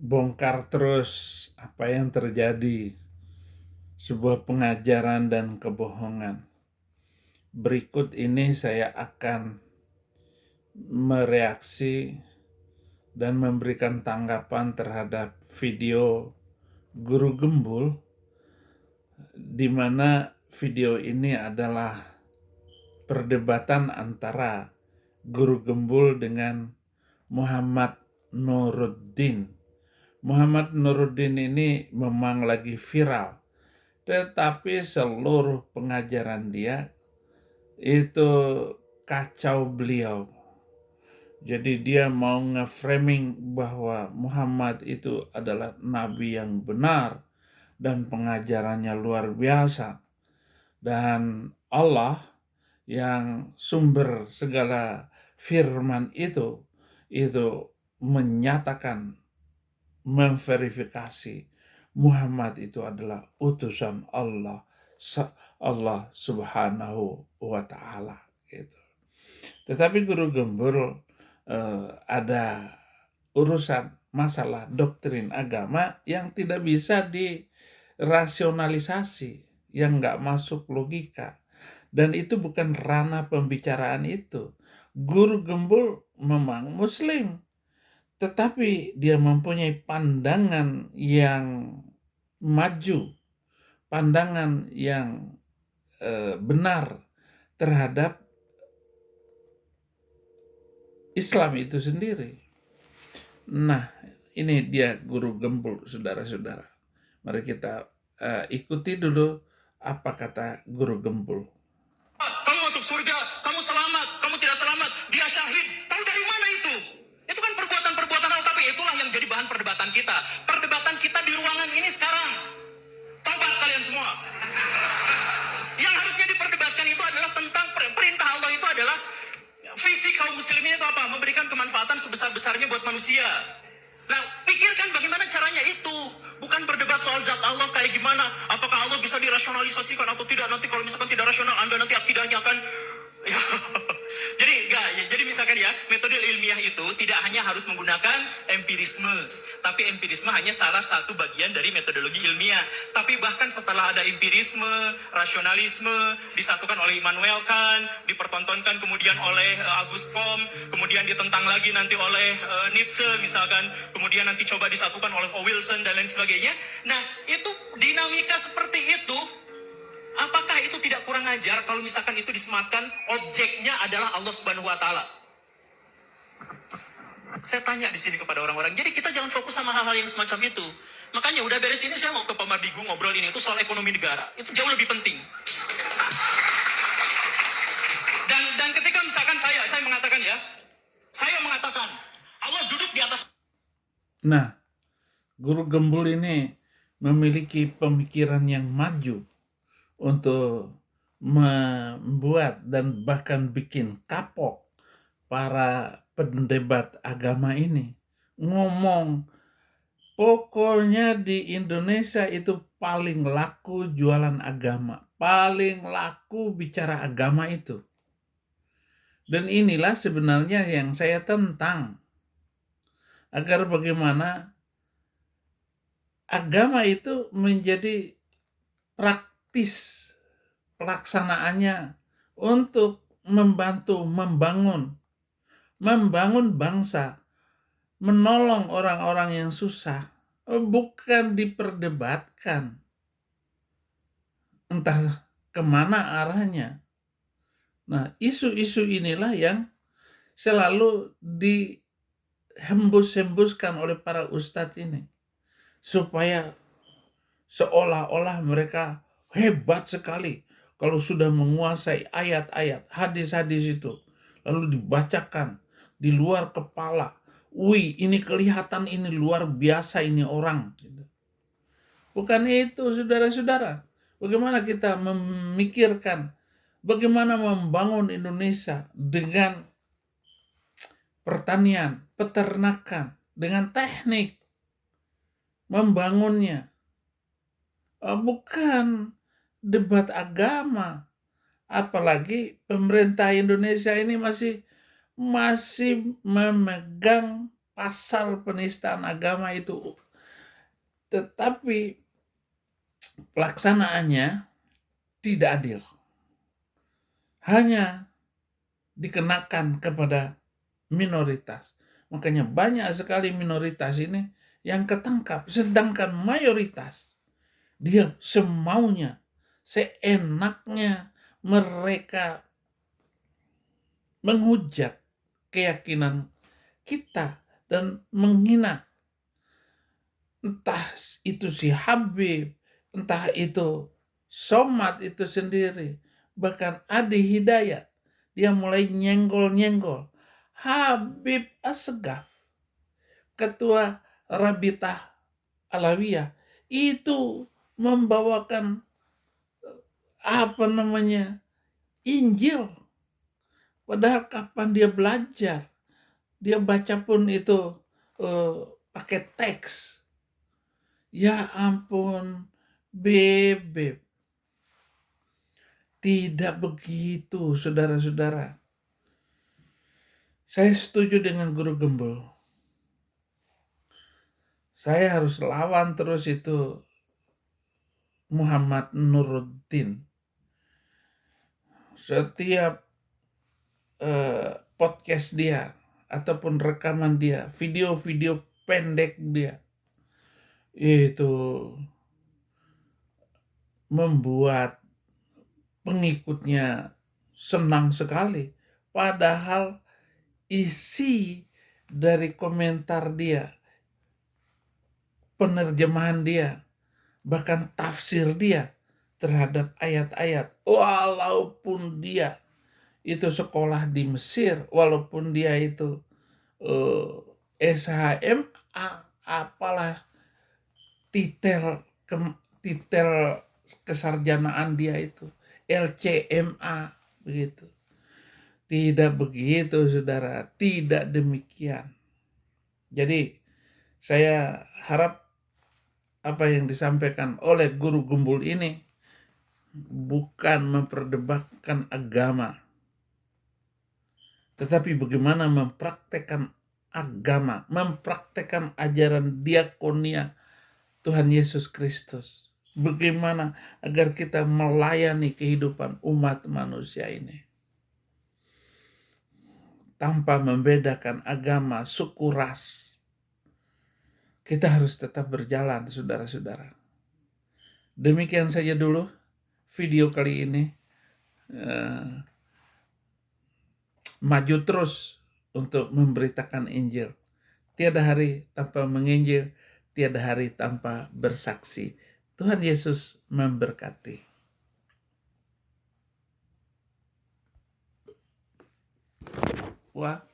bongkar terus apa yang terjadi, sebuah pengajaran dan kebohongan. Berikut ini saya akan mereaksi dan memberikan tanggapan terhadap video Guru Gembul, di mana video ini adalah perdebatan antara Guru Gembul dengan Muhammad Nuruddin. Muhammad Nuruddin ini memang lagi viral, tetapi seluruh pengajaran dia itu kacau beliau. Jadi dia mau nge-framing bahwa Muhammad itu adalah nabi yang benar dan pengajarannya luar biasa. Dan Allah yang sumber segala firman itu menyatakan, memverifikasi Muhammad itu adalah utusan Allah Subhanahu wa Ta'ala gitu. Tetapi Guru Gembul ada urusan masalah doktrin agama yang tidak bisa dirasionalisasi, yang nggak masuk logika. Dan itu bukan ranah pembicaraan itu. Guru Gembul memang Muslim, tetapi dia mempunyai pandangan yang maju, pandangan yang benar terhadap Islam itu sendiri. Nah, ini dia Guru Gembul, saudara-saudara. Mari kita ikuti dulu apa kata Guru Gembul. Kamu masuk surga, kamu selamat, kamu tidak selamat, dia syahid. Tahu dari mana itu? Itu kan perbuatan-perbuatan Allah, tapi itulah yang jadi bahan perdebatan kita. Perdebatan kita di ruangan ini sekarang. Taubat kalian semua. Yang harusnya diperdebatkan itu adalah tentang perintah Allah itu adalah visi kaum muslimin itu apa? Memberikan kemanfaatan sebesar-besarnya buat manusia. Nah, pikirkan bagaimana caranya itu. Bukan berdebat soal zat Allah kayak gimana. Apakah Allah bisa dirasionalisasikan atau tidak. Nanti kalau misalkan tidak rasional, Anda nanti akidahnya akan... Ya. Jadi misalkan ya, metode ilmiah itu tidak hanya harus menggunakan empirisme. Tapi empirisme hanya salah satu bagian dari metodologi ilmiah. Tapi bahkan setelah ada empirisme, rasionalisme, disatukan oleh Immanuel Kant, dipertontonkan kemudian oleh Auguste Comte, kemudian ditentang lagi nanti oleh Nietzsche misalkan, kemudian nanti coba disatukan oleh Wilson dan lain sebagainya. Nah, itu dinamika seperti itu. Apakah itu tidak kurang ajar kalau misalkan itu disematkan objeknya adalah Allah Subhanahu wa Ta'ala? Saya tanya di sini kepada orang-orang. Jadi kita jangan fokus sama hal-hal yang semacam itu. Makanya udah beres ini saya mau ke Pak Mardigu ngobrol ini itu soal ekonomi negara. Itu jauh lebih penting. Dan ketika misalkan saya mengatakan ya, saya mengatakan Allah duduk di atas. Nah, Guru Gembul ini memiliki pemikiran yang maju untuk membuat dan bahkan bikin kapok para pendebat agama ini. Ngomong, pokoknya di Indonesia itu paling laku jualan agama, paling laku bicara agama itu. Dan inilah sebenarnya yang saya tentang, agar bagaimana agama itu menjadi praktis pelaksanaannya untuk membantu membangun bangsa, menolong orang-orang yang susah, bukan diperdebatkan entah kemana arahnya. Nah, isu-isu inilah yang selalu dihembus-hembuskan oleh para ustadz ini, supaya seolah-olah mereka hebat sekali kalau sudah menguasai ayat-ayat, hadis-hadis itu, lalu dibacakan di luar kepala. Wih, ini kelihatan ini luar biasa ini orang. Bukan itu, saudara-saudara. Bagaimana kita memikirkan bagaimana membangun Indonesia dengan pertanian, peternakan, dengan teknik membangunnya. Bukan debat agama. Apalagi pemerintah Indonesia ini masih memegang pasal penistaan agama itu, tetapi pelaksanaannya tidak adil. Hanya dikenakan kepada minoritas. Makanya banyak sekali minoritas ini yang ketangkap, sedangkan mayoritas dia semaunya, seenaknya mereka menghujat keyakinan kita dan menghina entah itu si Habib, entah itu Somad itu sendiri, bahkan Adi Hidayat, dia mulai nyenggol-nyenggol. Habib Assegaf, ketua Rabitah Alawiyah, itu membawakan Injil. Padahal kapan dia belajar? Dia baca pun itu pakai teks. Ya ampun, Beb. Tidak begitu, saudara-saudara. Saya setuju dengan Guru Gembul. Saya harus lawan terus itu Muhammad Nuruddin. Setiap podcast dia ataupun rekaman dia, video-video pendek dia, itu membuat pengikutnya senang sekali. Padahal isi dari komentar dia, penerjemahan dia, bahkan tafsir dia terhadap ayat-ayat, walaupun dia itu sekolah di Mesir, walaupun dia itu SHMA, apalah titel kesarjanaan dia itu, LCMA, begitu. Tidak begitu, saudara. Tidak demikian. Jadi, saya harap apa yang disampaikan oleh Guru Gembul ini bukan memperdebatkan agama, tetapi bagaimana mempraktekkan agama, mempraktekkan ajaran diakonia Tuhan Yesus Kristus. Bagaimana agar kita melayani kehidupan umat manusia ini tanpa membedakan agama, suku, ras. Kita harus tetap berjalan, saudara-saudara. Demikian saja dulu video kali ini. Maju terus untuk memberitakan Injil. Tiada hari tanpa menginjil, tiada hari tanpa bersaksi. Tuhan Yesus memberkati. Salah.